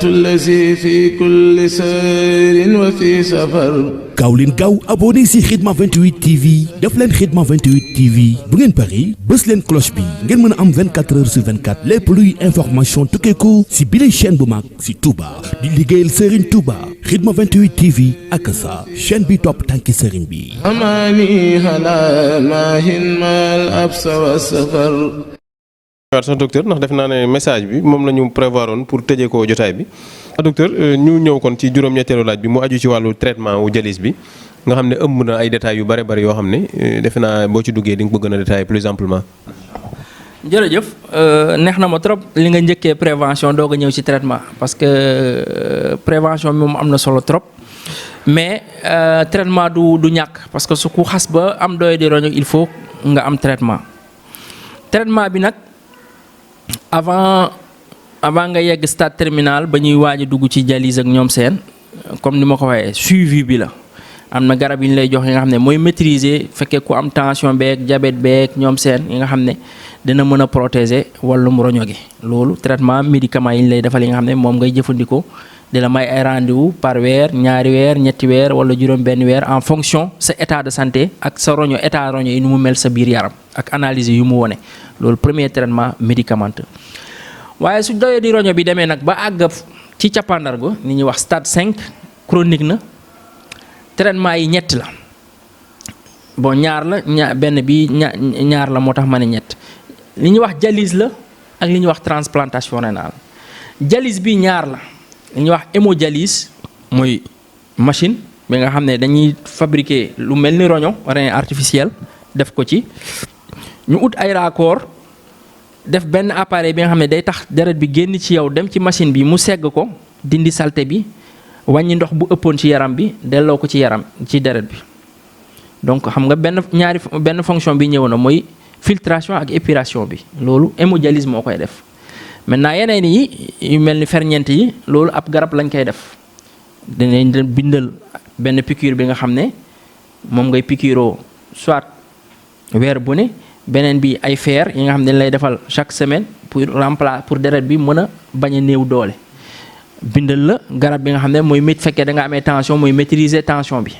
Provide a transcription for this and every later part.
الذي في كل سير وفي سفر. gaaw leen gaaw abonné si Khidma 28 TV def leen Khidma 28 TV bu ngeen pari bës leen cloche bi ngeen mën a am 24 heures sur 24 lépp luy information tukkeeku si bile chaîne bu mag si Touba di liggéeyal Serigne Touba Khidma 28 TV ak sa chaîne bi topp tànki Serigne bi. amaani hala maahin maal absa wa safar. waaw sax docteur ndax def naa ne message bi moom la ñu prévoir woon pour tëjee ko jotaay bi. docteur ñu ñëw kon ci juróom-ñetteelu laaj bi mu aju ci wàllu traitement wu jalis bi nga xam ne ëmb na ay détails yu bare bari yoo xam ne defe naa boo ci duggee di nga bëgg na détailler plus amplement. jërëjëf neex na ma trop li nga njëkkee prévention doog a ñëw ci traitement parce que prévention bi moom am na solo trop mais traitement du ñàkk parce que su ku xas ba am doye di roño il faut nga am traitement bi nag avant nga yegg stade terminal ba ñuy waaj a dugg ci dialyse ak ñoom seen comme ni ma ko waxee suivi bi la am na garab yi ñu lay jox yi nga xam ne mooy maîtriser fekkee ku am tension beeg diabète beeg ñoom seen yi nga xam ne dina mën a protéger wàllum roño gi loolu traitement médicament yi ñu lay defal yi nga xam ne moom ngay jëfandikoo di la may ay rendez-vous par weer ñaari weer ñetti weer wala juróom benn weer en fonction sa état de santé ak sa roño état roño yi nu mu mel sa biir yaram ak analyse yu mu wone loolu premier traitement médicamenteux. waaye su doyee di roño bi demee nag ba àgg ci cappaandargo ni ñuy wax stade 5 chronique na traitement yi ñett la bon ñaar la benn bi ñaar la moo tax ma ne ñett li ñuy wax dialyse la ak li ñuy wax transplantation rénale dialyse bi ñaar la li ñuy wax hémodialyse mooy machine bi nga xam ne dañuy fabriquer lu mel ni roño rein artificiel def ko ci ñu ut ay raccord def benn appareil bi nga xam ne day tax deret bi génn ci yow dem ci machine bi mu segg ko dindi saleté bi wàññi ndox bu ëppoon ci yaram bi delloo ko ci yaram ci deret bi donc xam nga benn fonction bi ñëw na mooy filtration ak épuration bi loolu hémodialyse moo koy def maintenant yeneen yi yu mel ni ferñeent yi loolu ab garab lañ koy def dinañ bindal benn piqûre bi nga xam ne moom ngay piqûroo soit weer bu ne beneen bi ay fer yi nga xam ne dañ lay defal chaque semaine pour deret bi mën a bañ a néew doole bindal la garab bi nga xam ne mooy fekkee da nga amee tension mooy maîtriser tension bi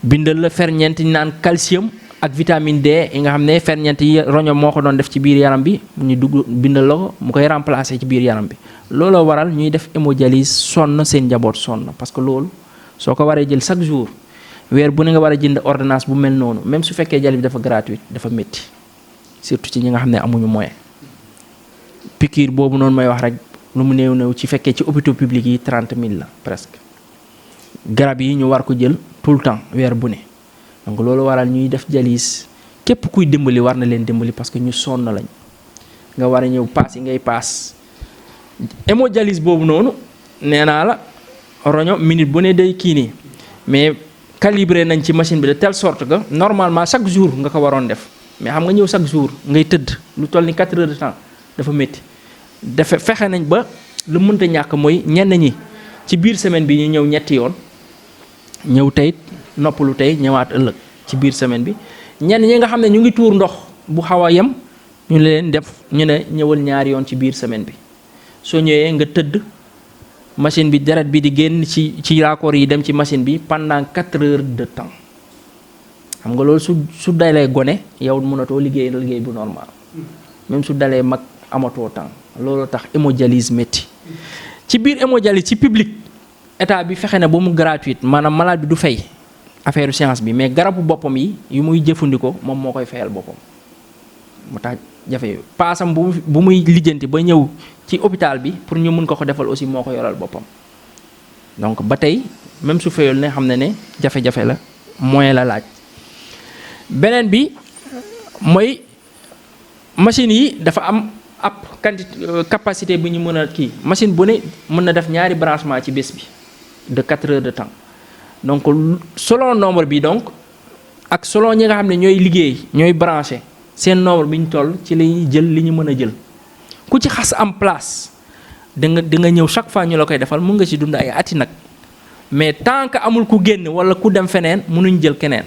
bindal la ferñeent yi naan calcium ak vitamine D yi nga xam ne ferñeent yi roño moo ko doon def ci biir yaram bi ñu dugg bindal la ko mu koy remplacer ci biir yaram bi looloo waral ñuy def hémodialyse sonn seen njaboot sonn parce que loolu soo ko waree jël chaque jour weer bu ne nga war a jënd ordonnance bu mel noonu même su fekkee dialyse bi dafa gratuite dafa métti surtout ci ñi nga xam ne amuñu moyen piqûre boobu noonu may wax rek lu mu néew ci fekkee ci hôpitaux publics yi 30 000 la presque garab yi ñu war ko jël tout le temps weer bu ne donc loolu waral ñuy def dialyse képp kuy dimbali war na leen dimbali parce que ñu sonn lañ nga war a ñëw paas yi ngay paas hémodialyse boobu noonu nee naa la roño minute bu ne day kii nii mais calibré nañ ci machine bi de telle sorte que normalement chaque jour nga ko waroon def mais xam nga ñëw chaque jour ngay tëdd lu toll ni 4 heures de temps dafa métti dafa fexe nañ ba lu mënta ñàkk mooy ñenn ñi ci biir semaine bi ñu ñëw ñetti yoon ñëw tey noppalu tey ñëwaat ëllëg ci biir semaine bi ñenn ñi nga xam ne ñu ngi tuur ndox bu xaw a yem ñu leen def ñu ne ñëwal ñaari yoon ci biir semaine bi soo ñëwee nga tëdd machine bi deret bi di génn ci raccord yi dem ci machine bi pendant 4 heures de temps xam nga loolu su dalee gone yow mënatoo liggéey bu normal même su dalee mag amatoo temps loolu tax hémodialyse métti ci biir hémodialyse ci public état bi fexe na ba mu gratuite maanaam malade bi du fay affaire science bi mais garabu boppam yi yu muy jëfandikoo moom moo koy fayal boppam mu tax jafe paasam bu muy lijjanti ba ñëw ci hôpital bi pour ñu mun ko defal aussi moo ko yoral boppam donc ba tey même su fayul ne xam ne ne jafe-jafe la moyen la laaj beneen bi mooy machine yi dafa am ab capacité bu ñu mën a kii machine bu ne mën na def ñaari branchement ci bés bi de 4 heures de temps donc selon nombre bi donc ak selon ñi nga xam ne ñooy liggéey ñooy branché seen nombre bi ñu toll ci la ñuy jël li ñu mën a jël ku ci xas am place da nga ñëw chaque fois ñu la koy defal mun nga ci dund ay ati nag mais tant que amul ku génn wala ku dem feneen mënuñ jël keneen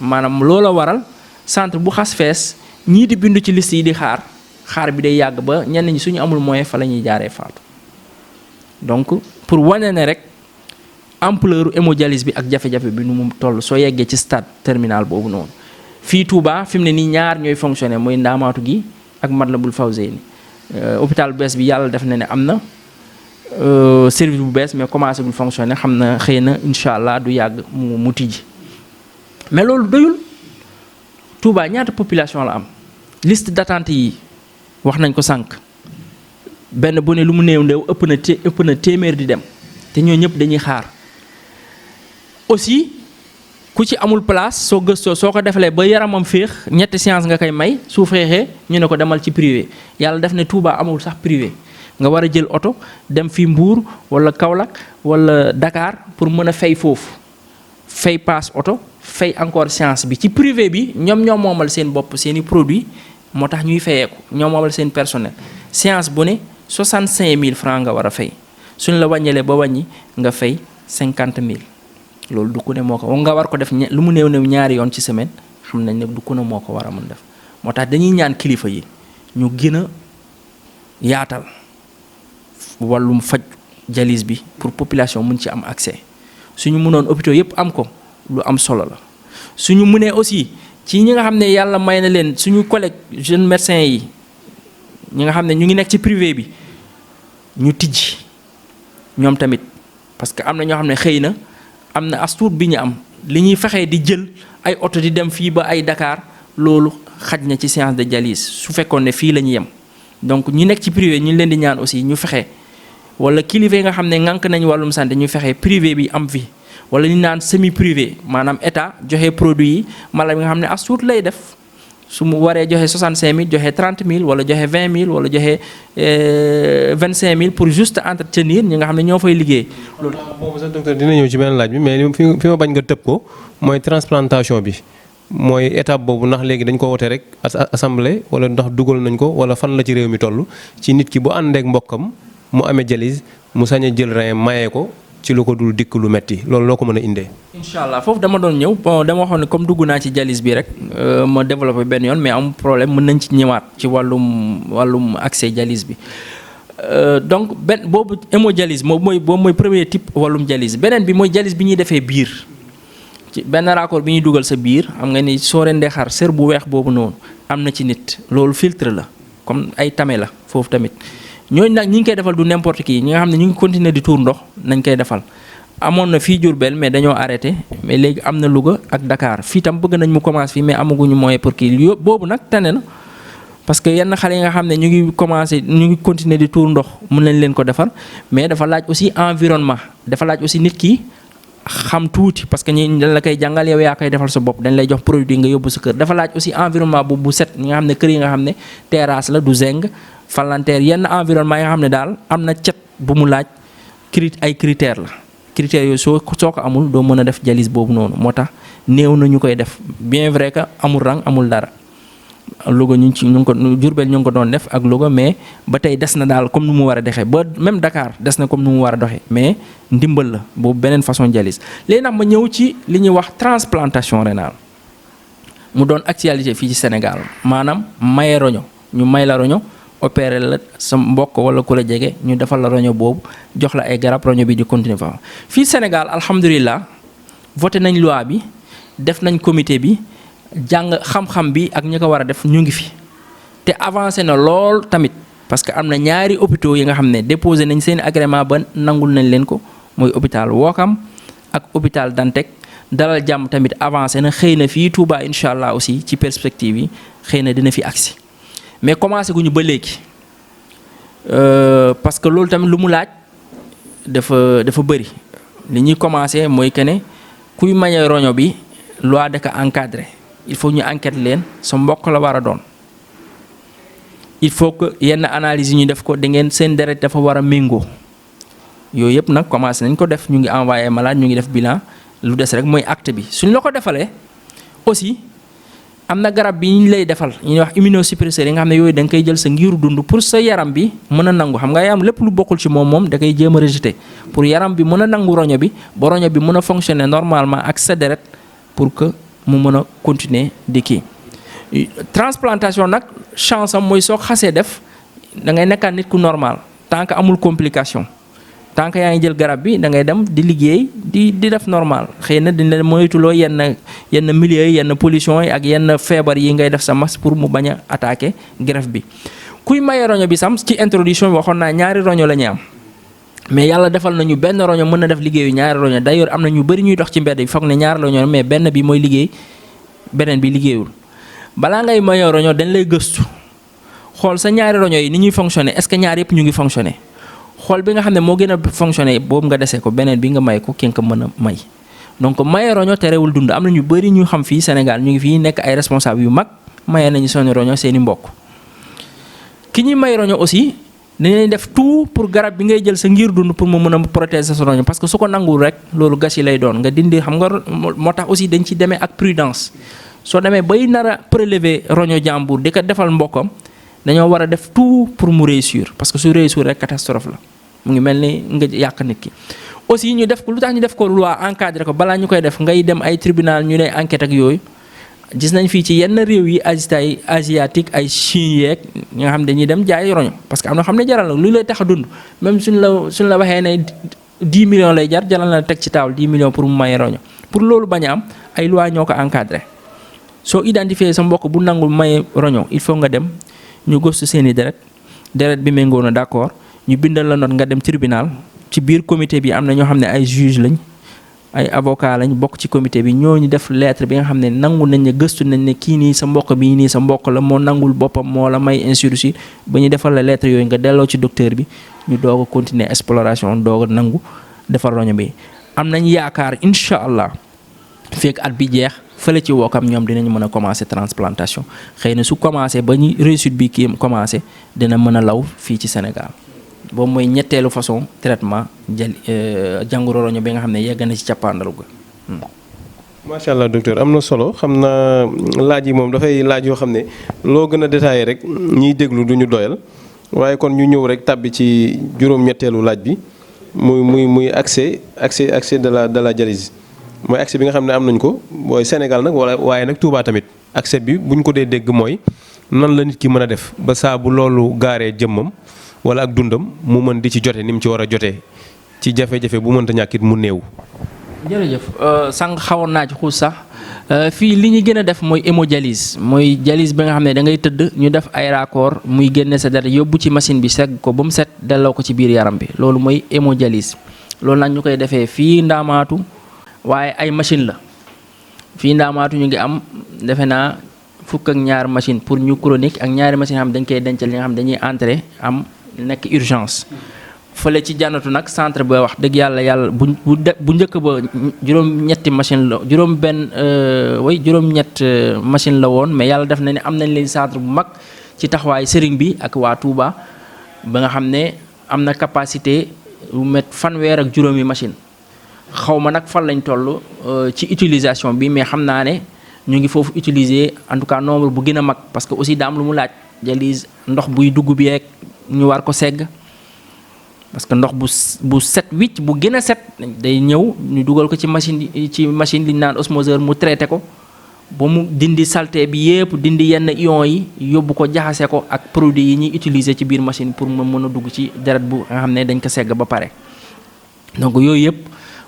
maanaam loola waral centre bu xas fees ñii di bindu ci liste yi di xaar bi day yàgg ba ñenn ñi suñu amul moyen fa la ñuy jaaree faatu donc pour wane ne rek ampleur hémodialyse bi ak jafe-jafe bi nu mu toll soo yeggee ci stade terminal boobu noonu. fii Touba fi mu ne nii ñaar ñooy fonctionner mooy Ndaamaatu gi ak Matlaboul Fawzeyni hôpital bu bees bi yàlla def na ne am na service bu bees mais commencé gul fonctionner xam na xëy na incha allah du yàgg mu tijji mais loolu doyul. Touba ñaata population la am liste d'attente yi wax nañ ko sànq benn bu ne lu mu néew néew ëpp na téeméer di dem te ñoo ñëpp dañuy xaar aussi ku ci amul place soo gëstoo soo ko defalee ba yaramam féex ñetti séance nga koy may su féexee ñu ne ko demal ci privé yàlla def ne Touba amul sax privé nga war a jël oto dem fi Mbour wala Kaolack wala Dakar pour mën a fay foofu fay paas oto fay encore séance bi ci privé bi ñoom ñoo moomal seen bopp seeni produit moo tax ñuy fayeeku ñoo moomal seen personnel séance bu ne 65 000 francs nga war a fay suñ la wàññeelee ba wàññi nga fay 50 000 loolu du ku ne moo ko nga war ko def lu mu néew ñaari yoon ci semaine xam nañ ne du ku ne moo ko war a mën def moo tax dañuy ñaan kilifa yi ñu gën a yaatal wàllum faj dialyse bi pour population mun ci am accès suñu mënoon hôpitaux yépp am ko lu am solo la suñu mënee aussi ci ñi nga xam ne yàlla may na leen suñu collègue jeunes médecins yi ñi nga xam ne ñu ngi nekk ci privé bi ñu tijji ñoom tamit parce que am na ñoo xam ne xëy na am na as tuut bi ñu am li ñuy fexee di jël ay oto di dem fii ba ay Dakar loolu xaj na ci séance de dialyse su fekkoon ne fii la ñu yem donc ñi nekk ci privé ñu leen di ñaan aussi ñu fexe wala kilifa yi nga xam ne ŋànk nañu wàllum santé ñu fexe privé bi am fi wala ñu naan semi privé maanaam état joxe produit yi mala bi nga xam ne as tuut lay def su mu waree joxe 65 000 joxe 30 000 wala joxe 20 000 wala joxe 25 000 pour juste entretenir ñi nga xam ne ñoo fay liggéey. loolu boobu sax docteur dina ñëw ci benn laaj bi mais fi ma bañ nga tëb ko mooy transplantation bi mooy étape boobu ndax léegi dañ ko wote rek assemblée wala ndax dugal nañ ko wala fan la ci réew mi toll ci nit ki bu àndeek mbokkam mu amee dialyse mu sañ a jël rein mayee ko ci lu ko dul dikk lu metti loolu loo ko mën a indee. incha allah foofu dama doon ñëw bon dama waxoon ne comme dugg naa ci dialyse bi rek ma développé benn yoon mais am problème mën nañ ci ñëwaat ci wàllum accès dialyse bi donc boobu hémodialyse boobu mooy premier type wàllum dialyse beneen bi mooy dialyse bi ñuy defee biir ci benn raccord bi ñuy dugal sa biir xam nga ni soo rendee xar ser bu weex boobu noonu am na ci nit loolu filtre la comme ay tame la foofu tamit. ñooñu nag ñi ngi koy defal du n'importe qui ñi nga xam ne ñu ngi continuer di tuur ndox nañ koy defal amoon na fii Diourbel mais dañoo arrêté mais léegi am na Louga ak Dakar fii tam bëgg nañ mu commencé fii mais amaguñu moyen pour kii boobu nag tane na parce que yenn xale yi nga xam ne ñu ngi commencé ñu ngi continuer di tuur ndox mën nañ leen ko defal mais dafa laaj aussi environnement dafa laaj aussi nit ki xam tuuti parce que ñi dañ la koy jàngal yow yaa koy defal sa bopp dañ lay jox produit nga yóbbu sa kër dafa laaj aussi environnement bu set ñi nga xam ne kër yi nga xam ne terrasse la du zeng falanteer yenn environnement yi nga xam ne daal am na cet bu mu laaj ay critères la critères yooyu soo ko amul doo mën a def dialyse boobu noonu moo tax néew na ñu koy def bien vrai que amul rang amul dara Louga ñu ngi ko Diourbel ñu ngi ko doon def ak Louga mais ba tey des na daal comme nu mu war a doxee ba même Dakar des na comme nu mu war a doxee mais ndimbal la boobu beneen façon dialyse léegi nag ma ñëw ci li ñuy wax transplantation rénale mu doon actualité fii ci Sénégal maanaam maye roño ñu may la roño opéré la sa mbokk wala ku la jege ñu defal la roño boobu jox la ay garab roño bi di continuer fa fii Sénégal alhamdulilah voté nañ loi bi def nañ comité bi jàng xam-xam bi ak ñi ko war a def ñu ngi fi te avancé na lool tamit parce que am na ñaari hôpitaux yi nga xam ne déposé nañ seen agrément ba nangul nañ leen ko mooy hôpital Ouakam ak hôpital Dantec Dalal Jàmm tamit avancé na xëy na fii Touba incha allah aussi ci perspective yi xëy na dina fi agsi mais commencé guñu ba léegi parce que loolu tamit lu mu laaj dafa bëri li ñuy commencé mooy que ne kuy maye roño bi loi da ko encadré il faut ñu enquête leen sa mbokk la war a doon il faut que yenn analyse yi ñu def ko da ngeen seen deret dafa war a méngoo yooyu yëpp nag commencé nañ ko def ñu ngi envoyé malade ñu ngi def bilan lu des rek mooy acte bi suñ la ko defalee aussi am na garab bi ñu lay defal ñuy wax immunosuppresseur yi nga xam ne yooyu da nga koy jël sa ngiru dund pour sa yaram bi mën a nangu xam nga yaram lépp lu bokkul ci moom da koy jéem a rejeté pour yaram bi mën a nangu roño bi ba roño bi mën a fonctionner normalement ak sa deret pour que mu mën a continuer di kii transplantation nag chance am mooy soo xasee def da ngay nekkaat nit ku normal tant que amul complication tant que yaa ngi jël garab bi da ngay dem di liggéey di def normal xëy na dina moytuloo yenn milieux yi yenn pollution yi ak yenn feebar yi ngay def sa mas pour mu bañ a attaquer greffe bi. kuy maye roño bi sam ci introduction bi waxoon naa ñaari roño la ñuy am mais yàlla defal nañu benn roño mën na def liggéeyu ñaari roño d'ailleurs am na ñu bëri ñuy dox ci mbedd bi foog ne ñaari roño mais benn bi mooy liggéey beneen bi liggéeyul balaa ngay maye roño dañ lay gëstu xool sa ñaari roño yi ni ñuy fonctionner est-ce que ñaar yëpp ñu ngi fonctionner xool bi nga xam ne moo gën a fonctionner boobu nga desee ko beneen bi nga may ko ki nga ko mën a may donc maye roño terewul dund am na ñu bëri ñu xam fii Sénégal ñu ngi fii nekk ay responsable yu mag maye nañu seen roño seeni mbokk ki ñuy may roño aussi dañuy def tout pour garab bi ngay jël sa ngir dund pour mu mën a protéger sa roño parce que su ko nanguwul rek loolu gas yi lay doon nga dindi xam nga moo tax aussi dañ ci demee ak prudence soo demee bay nar a prélever roño jàmbur di ko defal mbokkam dañoo war a def tout pour mu réussir parce que su réussir rek catastrophe la mu ngi mel ni nga yàq nit ki. aussi ñu def ko lu tax ñu def ko loi encadré ko balaa ñu koy def ngay dem ay tribunal ñu ne enquête ak yooyu gis nañ fii ci yenn réew yi asiatique ay Chine yeeg ñi nga xam ne dañuy dem jaay roño parce que am na xam ne jaral na lu lay tax a dund même suñ la waxee ne 10 millions lay jar jaral na teg ci table 10 millions pour mu maye roño pour loolu bañ a am ay loi ñoo ko encadré soo identifié sa mbokk bu nangul maye roño il faut nga dem ñu gëstu seeni deret bi méngoo na d'accord ñu bindal la note nga dem tribunal ci biir comité bi am na ñoo xam ne ay juge lañ ay avocat lañ bokk ci comité bi ñooñu def lettre bi nga xam ne nangu nañ ne gëstu nañ ne kii nii sa mbokk bii nii sa mbokk la moo nangul boppam moo la may insursi ba ñu defal la lettre yooyu nga delloo ci docteur bi ñu doog a continuer exploration doog a nangu defar roño bi am nañ yaakaar incha allah fekk at bi jeex fële ci Ouakam ñoom dinañ mën a commencer transplantation xëy na su commencé ba ñu réussite bi kii commencé dina mën a law fii ci Sénégal boobu mooy ñetteelu façon traitement jàngoro roño bi nga xam ne yegg na ci cappaandalu ga. macha allah docteur am na solo xam naa laaj yi moom dafay laaj yoo xam ne loo gën a détaillé rek ñiy déglu du ñu doyal waaye kon ñu ñëw rek tàbbi ci juróom-ñetteelu laaj bi muy accès de la dialyse mooy accès bi nga xam ne am nañ ko mooy Sénégal nag waaye nag Touba tamit accès bi buñ ko dee dégg mooy nan la nit ki mën a def ba saa bu loolu gaaree jëmmam wala ak dundam mu mën di ci jote ni mu ci war a jotee ci jafe-jafe bu mënta ñàkkit mu néew. jërëjëf sànq xawoon naa ci xuus sax fii li ñu gën a def mooy hémodialyse mooy dialyse bi nga xam ne da ngay tëdd ñu def ay raccord muy génne sa deret yóbbu ci machine bi segg ko ba mu set delloo ko ci biir yaram bi loolu mooy hémodialyse loolu nag ñu koy defee fii Ndaamaatu waaye ay machine la fii Ndaamaatu ñu ngi am defe naa fukk ak ñaar machine pour ñu chronique ak ñaari machine xam dañ koy dencal li nga xam dañuy entrer am nekk urgence fële ci jànnatu nag centre ba wax dëgg yàlla bu njëkk ba juróom-ñetti machine la juróom-ñett machine la woon mais yàlla def na ne am nañ leen centre bu mag ci taxawaay sëriñ bi ak waa Touba ba nga xam ne am na capacité bu met fanweer ak juróomi machine xaw ma nag fan lañ toll ci utilisation bi mais xam naa ne ñu ngi foofu utiliser en tout cas nombre bu gën a mag parce que aussi daa am lu mu laaj dialyse ndox buy dugg bi rek ñu war ko segg parce que ndox bu set wicc bu gën a set day ñëw ñu dugal ko ci machine li ñu naan osmoseur mu traité ko ba mu dindi saleté bi yépp dindi yenn ion yi yóbbu ko jaxase ko ak produit yi ñuy utiliser ci biir machine pour mu mën a dugg ci deret bu nga xam ne dañ ko segg ba pare donc yooyu yëpp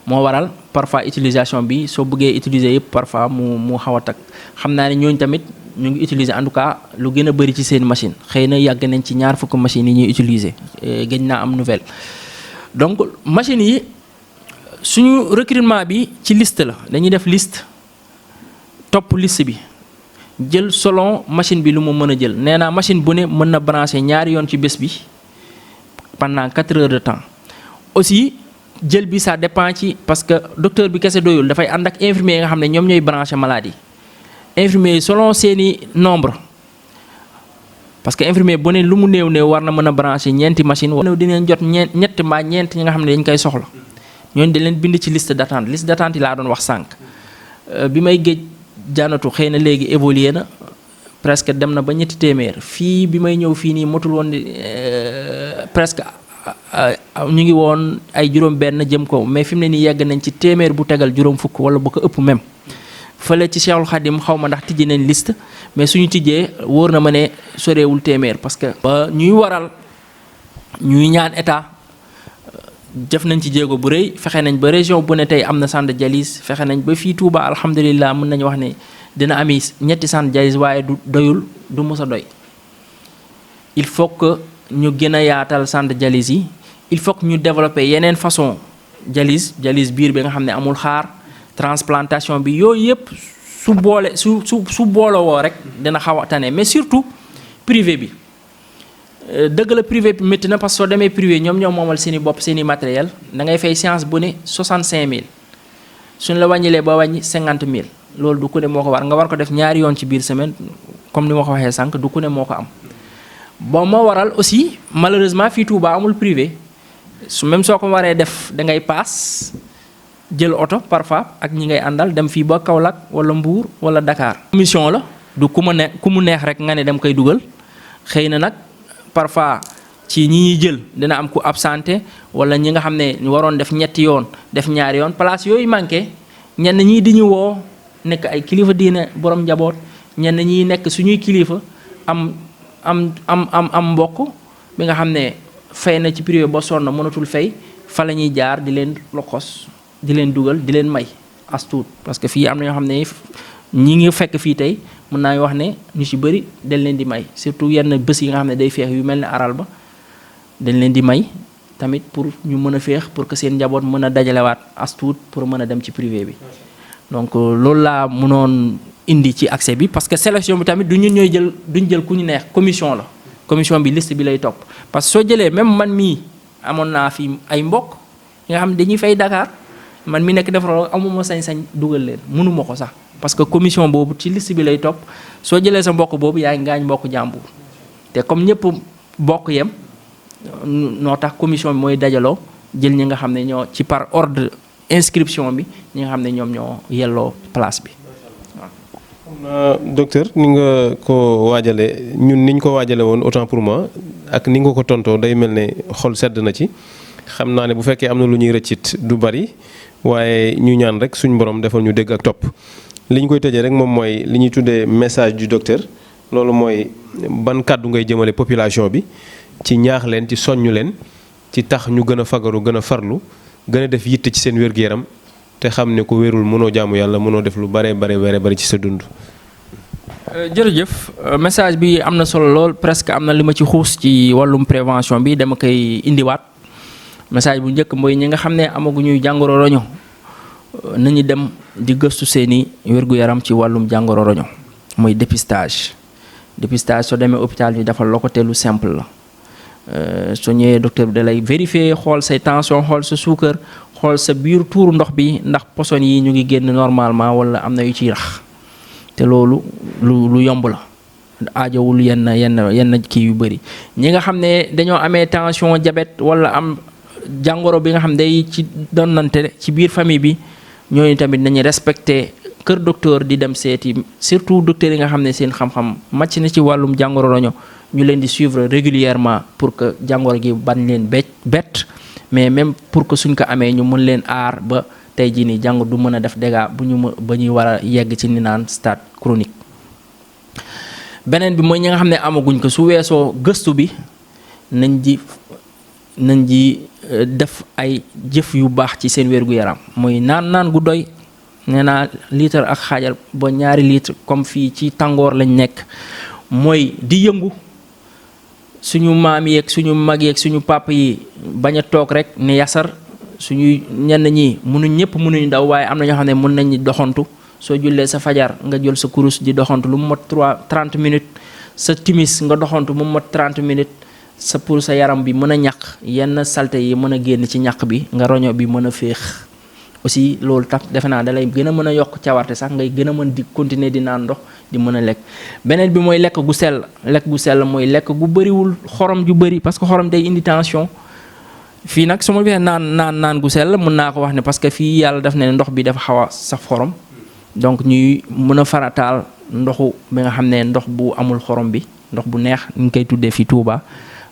moo waral parfois utilisation bi soo bëggee utiliser yëpp parfois mu xaw a tag xam naa ne ñooñu tamit ñu ngi utiliser en tout cas lu gën a bëri ci seen machine xëy na yàgg nañ ci ñaar fukk machines yi ñuy utiliser gëj naa am nouvelle donc machines yi suñu recrutement bi ci liste la dañuy def liste topp liste bi jël selon machine bi lu mu mën a jël nee naa machine bu ne mën na brancher ñaari yoon ci bés bi pendant 4 heures de temps aussi jël bi ça dépend ci parce que docteur bi kese doyul dafay ànd ak infirmier yi nga xam ne ñoom ñooy brancher maladie infirmier yi selon seeni nombre parce que infirmier bu ne lu mu néew war na mën a brancher ñeenti machine wala dinañ jot ñett mbaa ñeent ñi nga xam ne dañ koy soxla ñooñu dañ leen bind ci liste d'attente yi laa doon wax sànq bi may géej jànnatu xëy na léegi évolué na presque dem na ba ñetti téeméer fii bi may ñëw fii nii motul woon presque ñu ngi woon ay juróom benn jëm ko mais fi mu ne nii yegg nañ ci téeméer bu tegal juróom fukk wala bu ko ëpp même fële ci Cheikhul Khadim xaw ma ndax tijji nañ liste mais suñu tijjee wóor na ma ne soreewul téeméer parce que ba ñuy waral ñuy ñaan état def nañ ci jéego bu rëy fexe nañ ba région bu ne tey am na centre de dialyse fexe nañ ba fii Touba alhamdulilah mën nañu wax ne dina ami ñetti centre de dialyse waaye du doyul du mës a doy. Il faut que ñu gën a yaatal centre de dialyse yi il faut que ñu développer yeneen façon dialyse biir bi nga xam ne amul xaar transplantation bi yooyu yëpp su booloo woo rek dina xaw a tane mais surtout privé bi. dëgg la privé bi métti na parce que soo demee privé ñoom ñoo moomal seen i bopp seen i matériel da ngay fay séance bu ne 65000 suñ la wàññilee ba wàññi 50000 loolu du ku ne moo ko war nga war ko def ñaari yoon ci biir semaine comme ni ma ko waxee sànq du ku ne moo ko am. bon moo waral aussi malheureusement fii Touba amul privé même soo ko waree def da ngay paas jël oto parfois ak ñi ngay àndal dem fii ba Kaolack wala Mbour wala Dakar. mission la du ku mu neex rek nga ne dem koy dugal xëy na nag. Parfois ci ñi ñuy jël dina am ku absenté wala ñi nga xam ne ñu waroon def ñetti yoon def ñaari yoon place yooyu manqué ñenn ñii di ñu woo nekk ay kilifa diine borom njaboot ñenn ñii nekk suñuy kilifa am mbokk bi nga xam ne fay na ci privé ba sonn mënatul fay fa la ñuy jaar di leen loxos di leen dugal di leen may as tuut parce que fii am na ñoo xam ne ñi ngi fekk fii tey mën naa wax ne ñu ci bëri dañ leen di may surtout yenn bés yi nga xam ne day feex yu mel ne aral ba dañ leen di may tamit pour ñu mën a féex pour que seen njaboot mën a dajalewaat as tuut pour mën a dem ci privé bi donc loolu laa mënoon indi ci accès bi parce que sélection bi tamit du ñun ñooy jël duñ jël ku ñu neex commission la commission bi liste bi lay topp parce que soo jëlee même man mii amoon naa fi ay mbokk yi nga xam ne dañuy fay Dakar man mi nekk defar amuma sañ-sañ dugal leen mënuma ko sax parce que commission boobu ci liste bi lay topp soo jëlee sa mbokk boobu yaay ngaañ mbokk jàmbur te comme ñëpp bokk yem noo tax commission bi mooy dajaloo jël ñi nga xam ne ñoo ci par ordre inscription bi ñi nga xam ne ñoom ñoo yelloo place bi waaw. Docteur ni nga ko waajale ñun niñ ko waajale woon autant pour moi ak ni nga ko tontoo day mel ne xol sedd na ci xam naa ne bu fekkee am na lu ñuy rëccit du bari waaye ñu ñaan rek suñu borom defal ñu dégg ak topp. li ñu koy tëjee rek moom mooy li ñuy tuddee message du docteur loolu mooy ban kàddu ngay jëmale population bi ci ñaax leen ci soññu leen ci tax ñu gën a fagaru gën a farlu gën a def yitte ci seen wér-gu-yaram te xam ne ku wérul mënoo jaamu yàlla mënoo def lu bare bari ci sa dund. jërëjëf message bi am na solo lool presque am na li ma ci xuus ci wàllum prévention bi dama koy indiwaat message bu njëkk mooy ñi nga xam ne amaguñuy jàngoro roño nañu dem di gëstu seeni wér-gu-yaram ci wàllum jàngoro roño mooy dépistage soo demee hôpital ñu defal la ko te lu simple la soo ñëwee docteur bi da lay vérifier xool say tension xool sa suukar xool sa biir tuuru ndox bi ndax poson yi ñu ngi génn normalement wala am na yu ciy rax te loolu lu yomb la aajowul yenn kii yu bëri ñi nga xam ne dañoo amee tension diabète wala am jàngoro bi nga xam day ci donnante ci biir famille bi ñooñu tamit nañu respecté kër docteur di dem seeti surtout docteur yi nga xam ne seen xam-xam màcc na ci wàllum jàngoro roño ñu leen di suivre régulièrement pour que jàngoro gi bañ leen bett mais même pour que suñ ko amee ñu mën leen aar ba tey jii nii jàngoro du mën a def dégâts ba ñuy war a yegg ci ni naan stade chronique. beneen bi mooy ñi nga xam ne amaguñ ko su weesoo gëstu bi nañ ji def ay jëf yu baax ci seen wér-gu-yaram mooy naan gu doy nee naa litre ak xaajal ba 2 litre comme fii ci tàngoor lañ nekk mooy di yëngu suñu maam yeeg suñu mag yeeg suñu papa yi bañ a toog rek ne yasar suñuy ñenn ñi ñëpp mënuñu daw waaye am na ñoo xam ne mën nañu doxantu soo jullee sa fajar nga jël sa kurus di doxantu lu mu mot 30 minutes sa timis nga doxantu mu mot 30 minutes sa pour sa yaram bi mën a ñaq yenn salte yi mën a génn ci ñaq bi nga roño bi mën a féex aussi loolu tax defe naa dalay gën a mën a yokk cawarte sax ngay gën a mën di continuer di naan ndox di mën a lekk. beneen bi mooy lekk gu sell mooy lekk gu bëriwul xorom ju bëri parce que xorom day indi tension fii nag su ma waxee naan gu sell mën naa ko wax ne parce que fii yàlla daf ne ndox bi dafa xaw a saf xorom donc ñuy mën a farataal ndoxu bi nga xam ne ndox bu amul xorom bi ndox bu neex ñu koy tuddee fii Touba.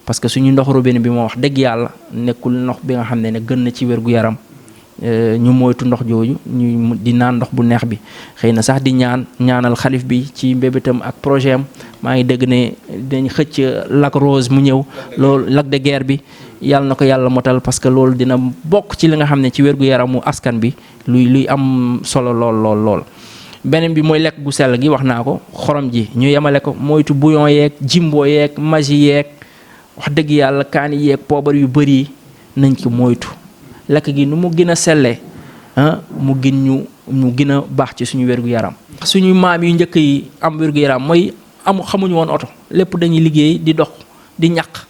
parce que suñu ndox robinet bi moo wax dëgg yàlla nekkul ndox bi nga xam ne gën na ci wér-gu-yaram ñu moytu ndox jooju ñu di naan ndox bu neex bi xëy na sax di ñaanal xalif bi ci mbébétam ak projet am maa ngi dégg ne dañ xëcc Lac Rose mu ñëw loolu Lac de Guiers bi yàlla na ko yàlla motal parce que loolu dina bokk ci li nga xam ne ci wér-gu-yaramu askan bi luy am solo lool. beneen bi mooy lekk gu sell gi wax naa ko xorom ji ñu yemale ko moytu bouillon yeeg jimbo yeeg magi yeeg wax dëgg yàlla kaani yeeg poobar yu bëri nañ ko moytu lekk gi nu mu gën a sellee mu gën a baax ci suñu wér-gu-yaram. suñu maam yu njëkk yi am wér-gu-yaram mooy xamuñu woon oto lépp dañuy liggéey di dox di ñaq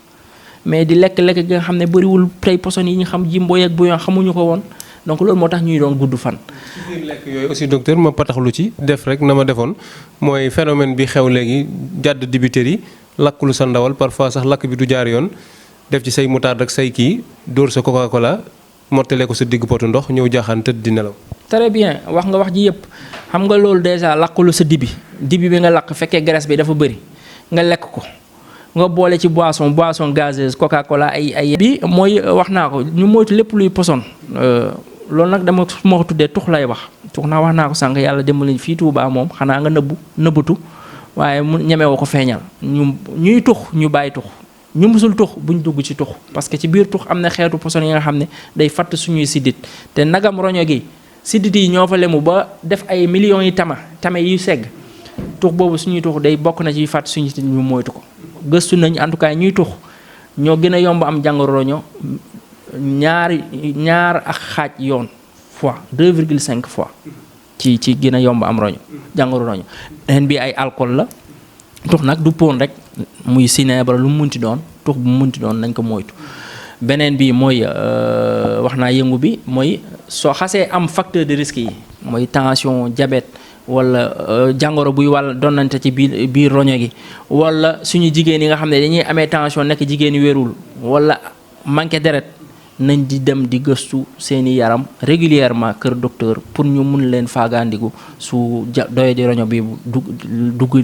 mais di lekk gi nga xam ne bëriwul tey poson yi ñu xam jimbo yeeg bouillon xamuñu ko woon donc loolu moo tax ñuy doon gudd fan. ci biir lekk yooyu aussi docteur ma pataxlu ci def rek na ma defoon mooy phénomène bi xew léegi jàdd dibiteri yi lakkulu sa ndawal parfois sax lakk bi du jaar yoon def ci say moutarde ak say kii dóor sa Coca Cola mortale ko sa digg potu ndox ñëw jaaxaan tëdd di nelaw. très bien wax nga wax ji yëpp xam nga loolu déjà lakkulu sa dibi bi nga lakk fekkee graisse bi dafa bëri nga lekk ko nga boole ci boisson gazeuse Coca Cola ay bi mooy wax naa ko ñu moytu lépp luy poson loolu nag dama moo ko tuddee tux lay wax wax naa ko sànq yàlla dimbali fii Touba moom xanaa nga nëbbatu waaye mu ñemewoo ko feeñal ñuy tux ñu bàyyi tux ñu musul tux buñ dugg ci tux parce que ci biir tux am na xeetu poson yi nga xam ne day fatt suñuy siddit te nagam roño gi siddit yi ñoo fa lemu ba def ay millions yi tame yu segg tux boobu suñuy tux day bokk na ci fatt suñuy siddit ñu moytu ko gëstu nañ en tout cas ñuy tux ñoo gën a yomb am jàngoro roño ñaar ak xaaj yoon fois 2,5 fois ci gën a yomb am roño jàngoro roño beneen bi ay alcool la tux nag du pon rek muy sineebara lu mu munti doon tux bu mu munti doon nañ ko moytu beneen bi mooy wax naa yëngu bi mooy soo xasee am facteur de risque yi mooy tension diabète wala jàngoro buy wàll donnante ci biir roño gi wala suñu jigéen yi nga xam ne dañuy amee tension nekk jigéen yu wérul wala manqué deret nañ di dem di gëstu seeni yaram régulièrement kër docteur pour ñu mun leen faagaandiku su doye di roño bi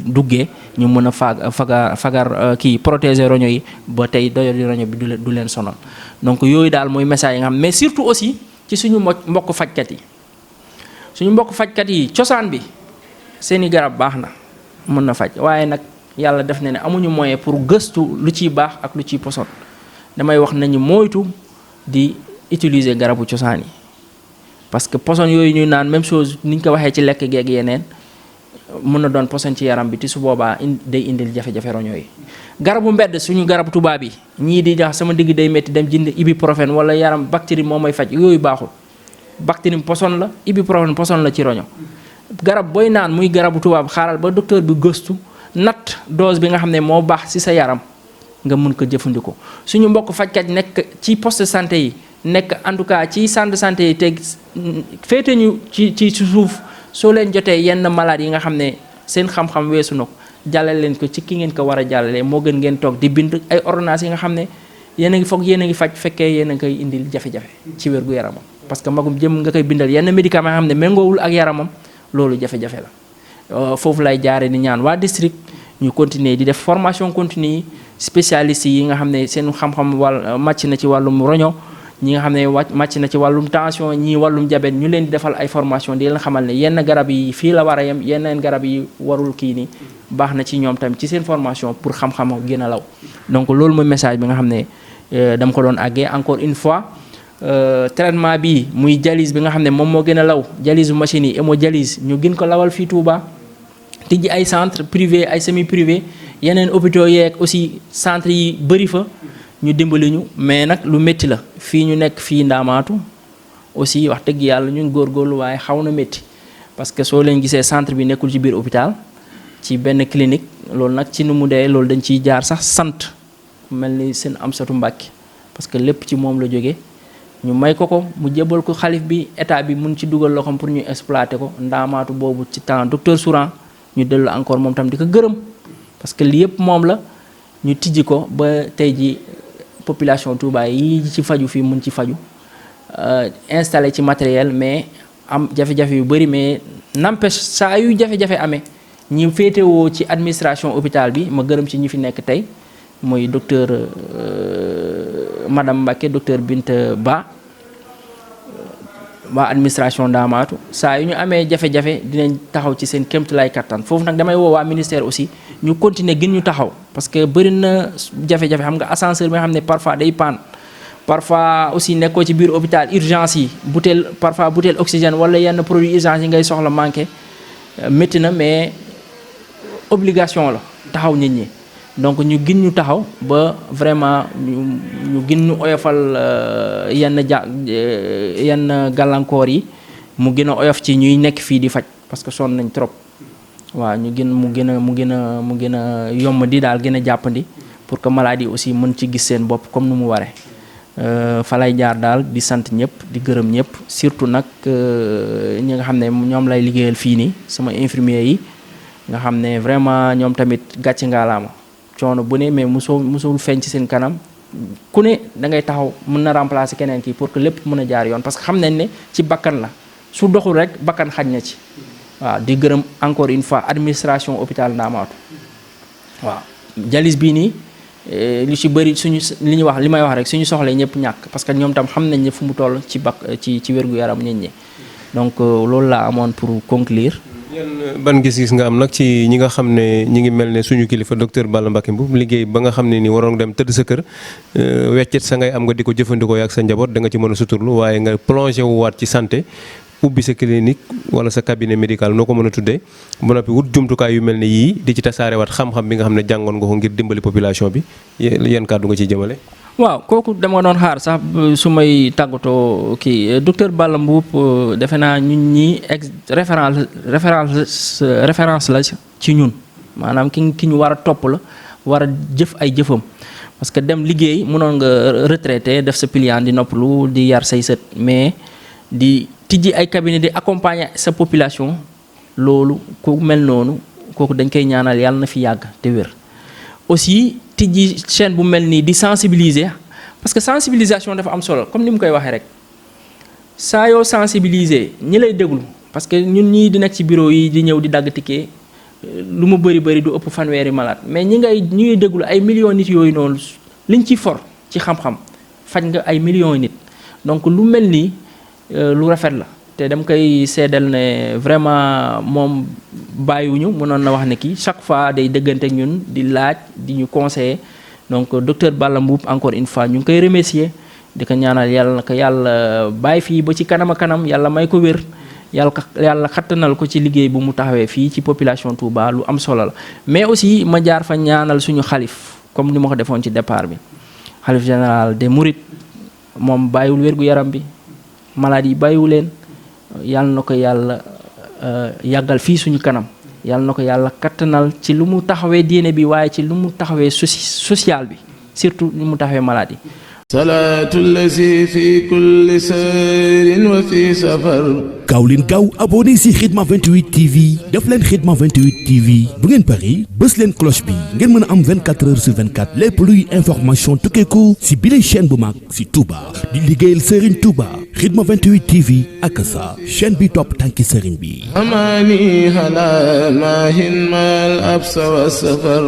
duggee ñu mën a fagar protéger roño yi ba tey doye di roño bi du leen sonal donc yooyu daal mooy message yi nga xam mais surtout aussi ci suñu mbokk fajkat yi cosaan bi seeni garab baax na mën na faj waaye nag yàlla def na ne amuñu moyen pour gëstu lu ciy baax ak lu ciy poson damay wax nañu moytu di utiliser garabu cosaan yi parce que poson yooyu ñuy naan même chose niñ ko waxee ci lekk geeg yeneen mën na doon poson ci yaram bi te su boobaa day indil jafe-jafe roño yi garabu mbedd suñu garabu tubaab yi ñii di wax sama digg day métti dem jënd ibuprofène wala yaram bactérie moo may faj yooyu baaxul bactérie poson la ibuprofène poson la ci roño garab booy naan muy garabu tubaab xaaral ba docteur bi gëstu natt dose bi nga xam ne moo baax ci sa yaram nga mën ko jëfandikoo suñu mbokk fajkat nekk ci poste santé yi nekk en tout cas ci centre de santé yi te féete ñu ci suuf soo leen jotee yenn malade yi nga xam ne seen xam-xam weesu na ko jàllale leen ko ci ki ngeen ko war a jàllalee moo gën ngeen toog di bind ay ordonnances yi nga xam ne yéen a ngi faj fekkee yéen a ngi koy indil jafe-jafe ci wér gu yaramam parce que magum jëm nga koy bindal yenn médicaments yoo xam ne méngoowul ak yaramam loolu jafe-jafe la foofu lay jaare ni ñaan waa district ñu continuer di def formation continue spécialistes yi nga xam ne seen xam-xam màcc na ci wàllum roño ñi nga xam ne màcc na ci wàllum tension ñii wàllum diabète ñu leen di defal ay formation di leen xamal ne yenn garab yi fii la war a yem yeneen garab yi warul kii nii baax na ci ñoom tamit ci seen formation pour xam-xam gën a law donc loolu mooy message bi nga xam ne dama ko doon àggee encore une fois traitement bi muy dialyse bi nga xam ne moom moo gën a law dialyse bu machine yi hémodialyse ñu gën ko lawal fii Touba tijji ay centre privé ay semi privé yeneen hôpitaux yeeg aussi centre yi bëri fa ñu dimbali ñu mais nag lu métti la fii ñu nekk fii ndaamaatu aussi wax dëgg yàlla ñu ngi góorgóorlu waaye xaw na métti parce que soo leen gisee centre bi nekkul ci biir hôpital ci benn clinique loolu nag ci nu mu dee loolu dañ ciy jaar sax sant mel ni seen Amsatu Mbàkke parce que lépp ci moom la jógee ñu may ko mu jébal ko xalif bi état bi mun ci dugal loxoom pour ñu exploiter ko ndaamaatu boobu ci temps docteur Souran ñu dellu encore moom tam di ko gërëm parce que lii yëpp moom la ñu tijji ko ba tey ji population Touba yi ci faju fii mun ci faju installé ci matériel mais am jafe-jafe yu bëri mais n'empêche saa yu jafe-jafe amee ñi féetewoo ci administration hôpital bi ma gërëm ci ñi fi nekk tey mooy docteur madame Mbacke docteur Binta Ba waa administration Ndaamaatu saa yu ñu amee jafe-jafe dinañ taxaw ci seen kéemtulaay kattan foofu nag damay woo waa ministère aussi ñu continuer gën ñu taxaw parce que bëri na jafe-jafe xam nga ascenseur bi nga xam ne parfois day panne parfois aussi nekkoo ci biir hôpital urgence yi parfois butéel oxygène wala yenn produit urgence yi ngay soxla manqué métti na mais obligation la taxaw nit ñi donc ñu gën ñu taxaw ba vraiment ñu gën ñu oyofal yenn gàllankoor yi mu gën a oyof ci ñuy nekk fii di faj parce que sonn nañ trop waaw ñu gën a yomb di daal gën a jàppandi pour que maladie aussi mën ci gis seen bopp comme nu mu waree fa lay jaar daal di sant ñëpp di gërëm ñëpp surtout nag ñi nga xam ne ñoom lay liggéeyal fii nii sama infirmier yi nga xam ne vraiment ñoom tamit gàcce ngaalaama coono bu ne mais musul feeñ ci seen kanam ku ne da ngay taxaw mën na remplacer keneen kii pour que lépp mën a jaar yoon parce que xam nañ ne ci bakkan la su doxul rek bakkan xaj na ci waaw di gërëm encore une fois administration hôpital Ndamatou waaw jalis bii nii lu ci bëri li may wax rek suñu soxla ñëpp ñàkk parce que ñoom tam xam nañ ne fu mu toll ci wér-gu-yaram nit ñi donc loolu laa amoon pour conclure. yan ban gis-gis nga am nag ci ñi nga xam ne ñi ngi mel ne suñu kilifa docteur Balla Mbacké Mboup liggéey ba nga xam ne ni waroon dem tëdd sa kër weccet sa ngay am nga di ko jëfandikoo ak sa njaboot da nga ci mën a suturlu waaye nga plongé wu waat ci santé ubbi sa clinique wala sa cabinet médical noo ko mën a tuddee ba noppi wut jumtukaay yu mel ne yii di ci tasaare waat xam-xam bi nga xam ne jàngoon nga ko ngir dimbali population bi yan kàddu nga ciy jëmale. waaw kooku dama doon xaar sax su may tàggatoo kii docteur Balla Mboup defe naa ñun ñi référence la ci ñun maanaam ki ñu war a topp la war a jëf ay jëfam parce que dem liggéey mënoon nga retraité def sa pliant di noppalu di yar say sët mais di tijji ay cabinet di accompagner sa population loolu ku mel noonu kooku dañ koy ñaanal yàlla na fi yàgg te wér aussi tijji chaîne bu mel nii di sensibiliser parce que sensibilisation dafa am solo comme ni mu koy waxee rek saa yoo sensibiliser ñi lay déglu parce que ñun ñii di nekk ci bureau yi di ñëw di dagg ticket lu mu bëri du ëpp fanweeri malade mais ñi ngay déglu ay millions nit yooyu noonu liñ ci for ci xam-xam faj nga ay millions nit donc lu mel nii lu rafet la te dama koy seedal ne vraiment moom bàyyiwuñu mënoon na wax ne kii chaque fois day dëggante ak ñun di laaj di ñu conseiller donc docteur Balla Mboup encore une fois ñu ngi koy remercier di ko ñaanal yàlla na ko yàlla bàyyi fii ba ci kanam a kanam yàlla may ko wér yàlla xattanal ko ci liggéey bu mu taxawee fii ci population Touba lu am solo la mais aussi ma jaar fa ñaanal suñu xalif comme ni ma ko defoon ci départ bi xalif général des Mourides moom bàyyiwul wér-gu-yaram bi malade yi bàyyiwu leen yàlla na ko yàlla yàggal fii suñu kanam yàlla na ko yàlla kattanal ci lu mu taxawee diine bi waaye ci lu mu taxawee social bi surtout lu mu taxawee malade yi salaatu lazi fi kulli sayrin wa fi safar gaaw leen gaaw abonné si Khidma 28 TV def leen Khidma 28 TV bu ngeen pari bës leen cloche bi ngeen mën a am 24 heures sur 24 lépp luy information tukkeeku si bile chaîne bu mag si Touba di liggéeyal Serigne Touba Khidma 28 TV ak sa chaîne bi topp tànki Serigne bi amaani hala maahin mal absa wa safar